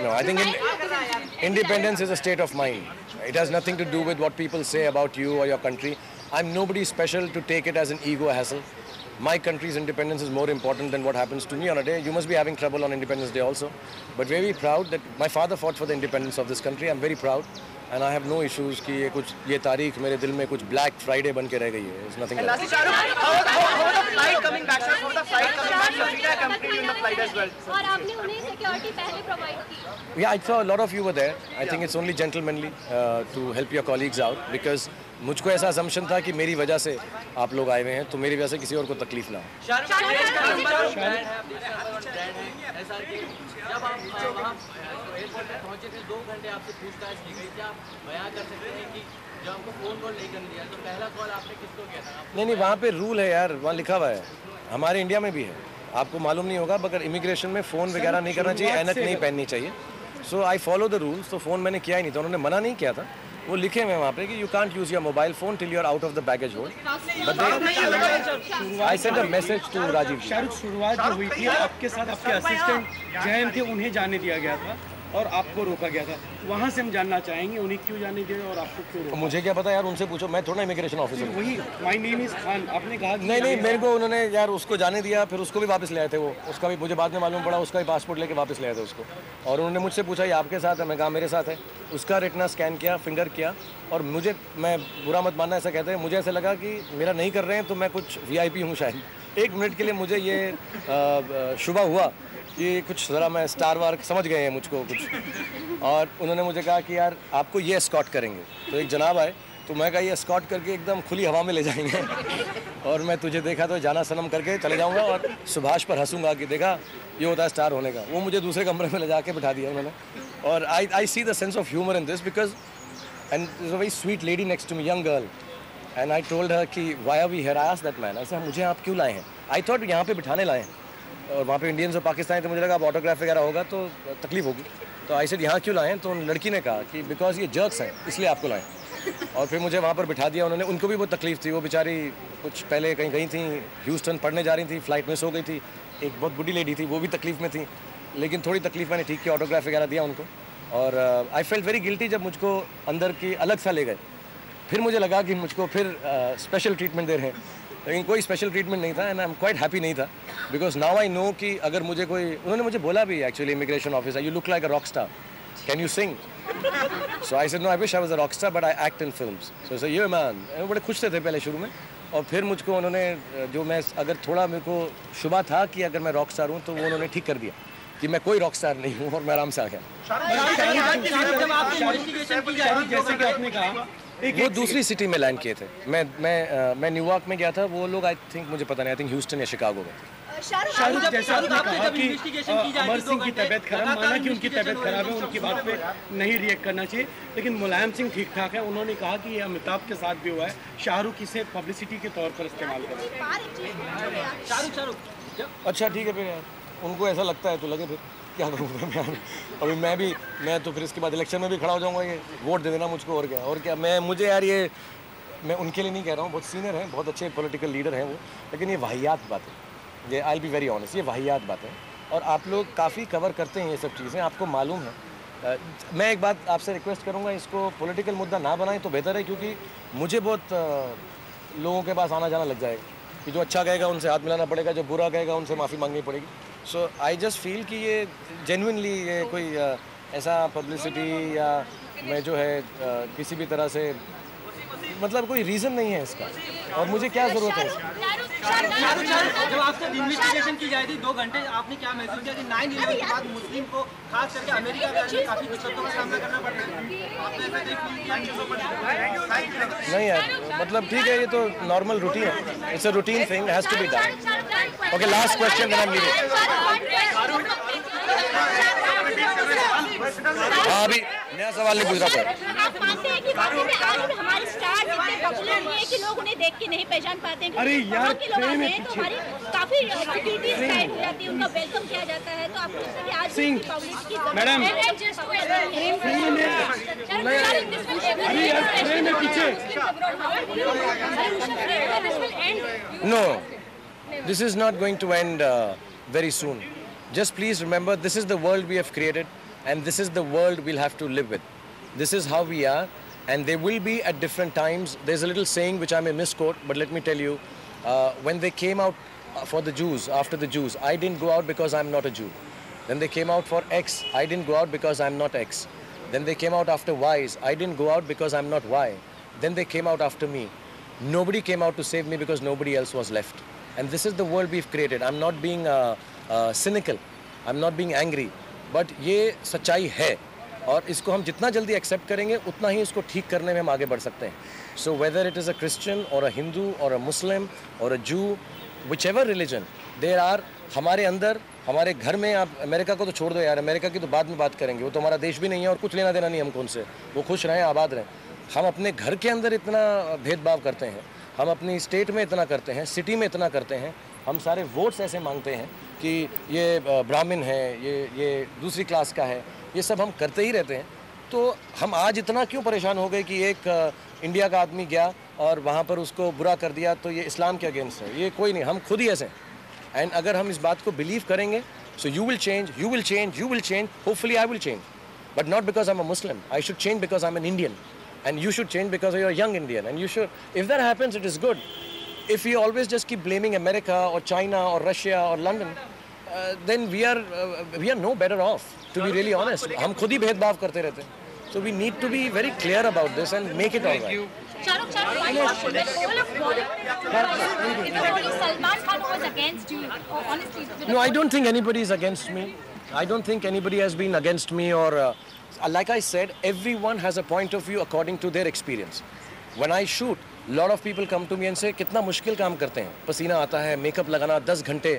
No, I think independence is a state of mind. It has nothing to do with what people say about you or your country. I'm nobody special to take it as an ego hassle. My country's independence is more important than what happens to me on a day. You must be having trouble on Independence Day also. But very proud that my father fought for the independence of this country. I'm very proud. And I have no issues कि ये तारीख मेरे दिल में कुछ Black Friday बन के रह गई है. It's nothing else. How the flight coming back, sir? How the flight coming back? Safina accompanied you in the flight as well. और आपने उन्हें सिक्योरिटी पहले प्रोवाइड की. Yeah, I saw a lot of you were there. I think it's only gentlemanly to help your colleagues out because मुझको ऐसा assumption था कि मेरी वजह से आप लोग आए हुए हैं तो मेरी वजह से किसी और को तकलीफ ना हो. जब आप वहाँ एयरपोर्ट पे पहुँचे थे 2 घंटे आपसे पूछताछ की गई थी. आप बयां कर सकते हैं कि जब आपको फ़ोन कॉल नहीं करने दिया तो पहला कॉल आपने किसको किया था? नहीं, वहाँ पे रूल है यार, वहाँ लिखा हुआ है. हमारे इंडिया में भी है, आपको मालूम नहीं होगा, मगर इमिग्रेशन में फ़ोन वगैरह नहीं करना चाहिए, ऐनक नहीं पहननी चाहिए. सो आई फॉलो द रूल्स. तो फ़ोन मैंने किया ही नहीं था, उन्होंने मना नहीं किया था. वो लिखे हुए वहाँ पे कि you can't use your mobile phone till you are out of the baggage hold. But I send a message to Rajeev. Shahrukh, शुरुआत जो हुई थी आपके साथ आपके असिस्टेंट जयंत थे, उन्हें जाने दिया गया था और आपको रोका गया था. वहाँ से हम जानना चाहेंगे उन्हें क्यों जाने दिया और आपको क्यों रोका? मुझे क्या पता यार, उनसे पूछो. मैं थोड़ा इमिग्रेशन ऑफिसर हूँ. वही माय नेम इज़ खान आपने कहा. नहीं, मेरे को उन्होंने यार उसको जाने दिया, फिर उसको भी वापस ले आए थे. वो उसका भी मुझे बाद में मालूम पड़ा, उसका भी पासपोर्ट लेके वापस ले आए थे उसको. और उन्होंने मुझसे पूछा ये आपके साथ है? मैं कहा मेरे साथ है. उसका रेटिना स्कैन किया, फिंगर किया. और मुझे, मैं बुरा मत मानना ऐसा कहते हैं, मुझे ऐसा लगा कि मेरा नहीं कर रहे हैं तो मैं कुछ VIP हूँ शायद. 1 मिनट के लिए मुझे ये शुबा हुआ कि कुछ ज़रा मैं स्टार वार समझ गए हैं मुझको कुछ. और उन्होंने मुझे कहा कि यार आपको ये एस्कॉर्ट करेंगे. तो एक जनाब आए, तो मैं कहा ये एस्कॉर्ट करके एकदम खुली हवा में ले जाएंगे. और मैं तुझे देखा तो जाना सनम करके चले जाऊंगा और सुभाष पर हंसूंगा कि देखा ये होता है स्टार होने का. वो मुझे दूसरे कमरे में ले जाके बिठा दिया उन्होंने. और I see the sense of humour in this because and is a very sweet lady next to me, young girl. And I told her कि why are we here. I asked that man, ऐसा मुझे आप क्यों लाए हैं? I thought यहाँ पे बिठाने लाए हैं. और वहाँ पे इंडियंस और पाकिस्तानी, तो मुझे लगा अब ऑटोग्राफ वगैरह होगा तो तकलीफ होगी. तो आई सेड यहाँ क्यों लाए हैं? तो उन लड़की ने कहा कि बिकॉज ये जर्क्स हैं इसलिए आपको लाएं. और फिर मुझे वहाँ पर बिठा दिया उन्होंने. उनको भी बहुत तकलीफ थी. वो बेचारी कुछ पहले कहीं गई थी, ह्यूस्टन पढ़ने जा रही थी, फ्लाइट मिस हो गई थी. एक बहुत बुढ़ी लेडी थी, वो भी तकलीफ में थी. लेकिन थोड़ी तकलीफ मैंने ठीक किया, ऑटोग्राफ वगैरह दिया उनको. और आई फेल्ट वेरी गिल्टी जब मुझको अंदर की अलग सा ले गए. फिर मुझे लगा कि मुझको फिर स्पेशल ट्रीटमेंट दे रहे हैं, लेकिन कोई स्पेशल ट्रीटमेंट नहीं था. And I am quite happy नहीं था बिकॉज नाउ आई नो कि अगर मुझे कोई, उन्होंने मुझे बोला भी actually immigration officer, you look like a rock star, can you sing? So I said no, I wish I was a rock star but I act in films. So say ये man बड़े खुश थे पहले शुरू में. और फिर मुझको उन्होंने, जो मैं अगर थोड़ा मेरे को शुबा था कि अगर मैं रॉक स्टार हूँ, तो वो उन्होंने ठीक कर दिया कि मैं कोई रॉक स्टार नहीं हूँ और मैं आराम से आ गया. जैसे कि आपने कहा वो दूसरी सिटी में लैंड किए थे. मैं न्यूयॉर्क में गया था. वो लोग आई थिंक, मुझे पता नहीं, आई थिंक ह्यूस्टन या शिकागो में. शाहरुख, जैसा आपने कहा कि अमर सिंह की तबीयत खराब, माना कि उनकी तबीयत खराब है, उनकी बात पे नहीं रिएक्ट करना चाहिए, लेकिन मुलायम सिंह ठीक ठाक है. उन्होंने कहा कि ये अमिताभ के साथ भी हुआ है. शाहरुख इसे पब्लिसिटी के तौर पर इस्तेमाल करें. अच्छा ठीक है, फिर यार उनको ऐसा लगता है तो लगे, फिर क्या करूँगा मैं. अभी मैं तो फिर इसके बाद इलेक्शन में भी खड़ा हो जाऊँगा. ये वोट दे देना मुझको, और क्या. मुझे यार ये, मैं उनके लिए नहीं कह रहा हूँ, बहुत सीनियर हैं, बहुत अच्छे पॉलिटिकल लीडर हैं वो, लेकिन ये वाहियात बात है. ये I will be very honest, ये वाहियात बात है. और आप लोग काफ़ी कवर करते हैं ये सब चीज़ें, आपको मालूम है. मैं एक बात आपसे रिक्वेस्ट करूँगा, इसको पॉलिटिकल मुद्दा ना बनाएं तो बेहतर है, क्योंकि मुझे बहुत लोगों के पास आना जाना लग जाएगा कि जो अच्छा कहेगा उनसे हाथ मिलाना पड़ेगा, जो बुरा कहेगा उनसे माफ़ी मांगनी पड़ेगी. सो आई जस्ट फील कि ये जेन्युइनली ये कोई ऐसा पब्लिसिटी या मैं जो है किसी भी तरह से, मतलब कोई रीज़न नहीं है इसका, और मुझे क्या ज़रूरत है इसकी. जब आपसे इन्वेस्टिगेशन की जाए थी 2 घंटे, आपने क्या महसूस किया कि 9/11 के बाद मुस्लिम को खास करके अमेरिका में काफ़ी दिक्कतों का सामना करना पड़ रहा है? आपने ऐसा देख नहीं यार, मतलब ठीक है, ये तो नॉर्मल रूटीन है. It's a routine thing, has to be done. Okay, last question, then I am leaving. हाँ, अभी नया सवाल नहीं पूछ रहा था. आप मानते हैं कि वाकई में आज हमारे स्टार इतने पॉपुलर हुए हैं कि लोग उन्हें देख के नहीं पहचान पाते हैं? अरे यार, के लोग आते हैं तो हमारी काफी सिक्योरिटी टाइट हो जाती है, उनका वेलकम किया जाता है. तो आपको लगता है कि आज पब्लिक की madam, No, this is not going to end very soon. Just please remember, this is the world we have created, and this is the world we'll have to live with. This is how we are, and they will be at different times. There's a little saying which I may misquote, but let me tell you, when they came out for the Jews, after the Jews, I didn't go out because I'm not a Jew. Then they came out for X, I didn't go out because I'm not X. Then they came out after Ys, I didn't go out because I'm not Y. Then they came out after me. Nobody came out to save me because nobody else was left. And this is the world we've created. I'm not being cynical, I'm not being angry, but ये सच्चाई है, और इसको हम जितना जल्दी accept करेंगे उतना ही इसको ठीक करने में हम आगे बढ़ सकते हैं. So whether it is a Christian or a Hindu or a Muslim or a Jew, whichever religion, there are हमारे अंदर, हमारे घर में, आप अमेरिका को तो छोड़ दो यार, अमेरिका की तो बाद में बात करेंगे, वो तो हमारा देश भी नहीं है और कुछ लेना देना नहीं हमको उनसे, वो खुश रहें, आबाद रहें. हम अपने घर के अंदर इतना भेदभाव करते हैं, हम अपनी स्टेट में इतना करते हैं, सिटी में इतना करते हैं, हम सारे वोट्स ऐसे मांगते हैं कि ये ब्राह्मण है, ये दूसरी क्लास का है, ये सब हम करते ही रहते हैं. तो हम आज इतना क्यों परेशान हो गए कि एक इंडिया का आदमी गया और वहाँ पर उसको बुरा कर दिया तो ये इस्लाम के अगेंस्ट है? ये कोई नहीं, हम खुद ही ऐसे हैं. एंड अगर हम इस बात को बिलीव करेंगे, so you will change, you will change, you will change, hopefully I will change, but not because I am a Muslim. I should change because I am an Indian, and you should change because you are a young Indian, and you should, if that happens, it is good. If we always just keep blaming America or China or Russia or London, then we are no better off, to be really honest. हम खुद ही भेदभाव करते रहते हैं. So we need to be very clear about this and make it all right. Shahrukh, one question. When all of Bollywood, if only Salman Khan was against you, honestly. No, I don't think anybody is against me. I don't think anybody has been against me, or like I said, everyone has a point of view according to their experience. When I shoot, lot of people come to me and say, कितना मुश्किल काम करते हैं, पसीना आता है, makeup लगाना 10 घंटे.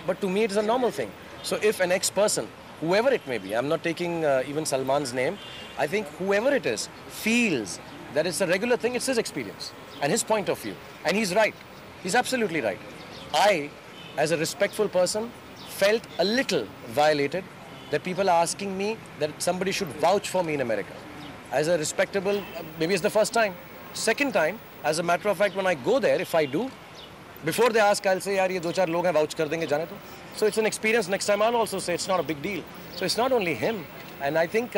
But to me it is a normal thing. So if an ex-person, whoever it may be, I'm not taking even Salman's name, I think whoever it is feels that it's a regular thing, it's his experience and his point of view. And he's right. He's absolutely right. I, as a respectful person, felt a little violated that people are asking me that somebody should vouch for me in America. As a respectable, maybe it's the first time. Second time, as a matter of fact, when I go there, if I do, before they ask, I'll say, yaar, ye 2-4 log hain, vouch kar denge, jane to. So it's an experience. Next time I'll also say it's not a big deal. So it's not only him. And I think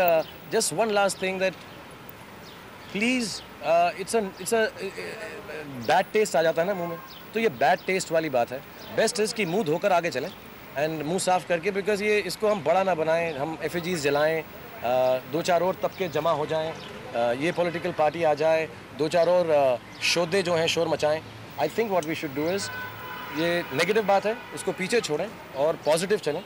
just one last thing, that please, it's a bad taste आ जाता है ना मुंह में, तो ये bad taste वाली बात है. Best is कि मुंह धोकर आगे चलें and मुंह साफ करके, because ये इसको हम बड़ा ना बनाएं, हम effigies जलाएं, 2-4 और तबके जमा हो जाएं, ये political party आ जाए, 2-4 और शोधे जो हैं शोर मचाएं. I think what we should do is, ये negative बात है, इसको पीछे छोड़ें और positive चलें.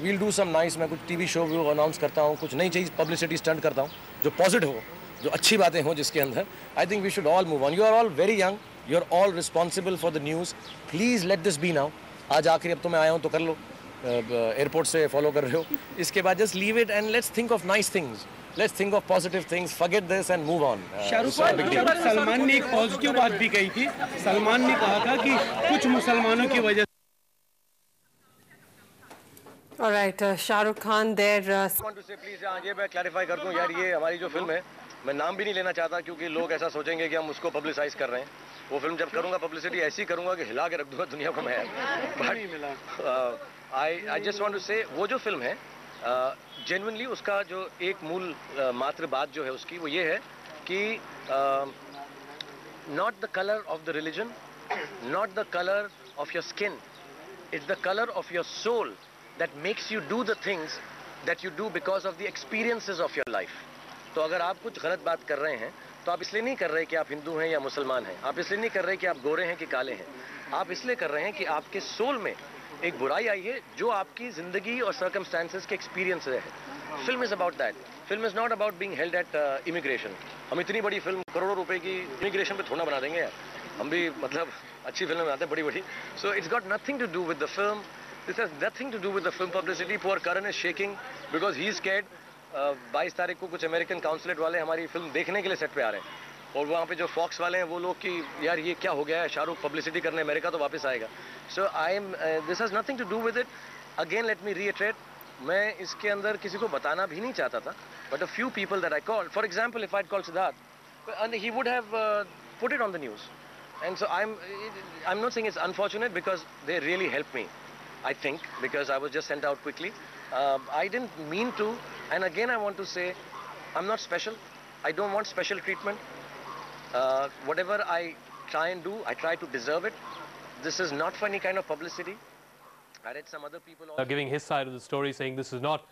We'll do some nice, मैं कुछ TV show भी announce करता हूँ, कुछ नई चीज़ publicity stunt करता हूँ जो positive हो, जो अच्छी बातें हो जिसके अंदर. I think we should all move on. You are all very young. You are all responsible for the news. Please let this be now. आज आखिरी, अब तो मैं आया हूँ तो कर लो, एयरपोर्ट से फॉलो कर रहे हो. इसके बाद just leave it and let's think of nice things. Let's think of positive things. Forget this and move on. Shahrukh, Salman ने एक पॉजिटिव बात भी कही थी. सलमान ने कहा था कि कुछ मुसलमानों की वजह. All right, Shahrukh Khan there. I want to say, please, ये मैं clarify कर दूं यार, ये हमारी जो फिल्म है, मैं नाम भी नहीं लेना चाहता क्योंकि लोग ऐसा सोचेंगे कि हम उसको पब्लिसाइज कर रहे हैं. वो फिल्म जब करूंगा पब्लिसिटी ऐसी करूंगा कि हिला के रख दूंगा दुनिया को मैं. But I just want to say, वो जो फिल्म है, genuinely उसका जो एक मूल मात्र बात जो है उसकी, वो ये है कि not the color of the religion, not the color of your skin, it's the color of your soul that makes you do the things that you do because of the experiences of your life. तो अगर आप कुछ गलत बात कर रहे हैं तो आप इसलिए नहीं कर रहे कि आप हिंदू हैं या मुसलमान हैं, आप इसलिए नहीं कर रहे कि आप गोरे हैं कि काले हैं, आप इसलिए कर रहे हैं कि आपके सोल में एक बुराई आई है जो आपकी ज़िंदगी और सर्कमस्टेंसेस के एक्सपीरियंस है. Film is about that. Film is not about being held at immigration. हम इतनी बड़ी फिल्म करोड़ों रुपए की इमिग्रेशन पे थोड़ा बना देंगे यार. हम भी मतलब अच्छी फिल्में बनाते हैं बड़ी बड़ी. So it's got nothing to do with the film. This has nothing to do with the film publicity. Poor Karan is shaking because he is scared. 22 तारीख को कुछ अमेरिकन काउंसलेट वाले हमारी फिल्म देखने के लिए सेट पे आ रहे हैं और वहाँ पे जो फॉक्स वाले हैं वो लोग कि यार ये क्या हो गया है, शाहरुख पब्लिसिटी करने अमेरिका तो वापस आएगा. So this has nothing to do with it. Again let me reiterate, मैं इसके अंदर किसी को बताना भी नहीं चाहता था, but a few people that I called, for example if I call Siddharth and he would have put it on the news, and so I'm not saying it's unfortunate because they really helped me. I think, because I was just sent out quickly. I didn't mean to, and again I want to say, I'm not special. I don't want special treatment. Whatever I try and do, I try to deserve it. This is not for any kind of publicity. I read some other people also giving his side of the story, saying this is not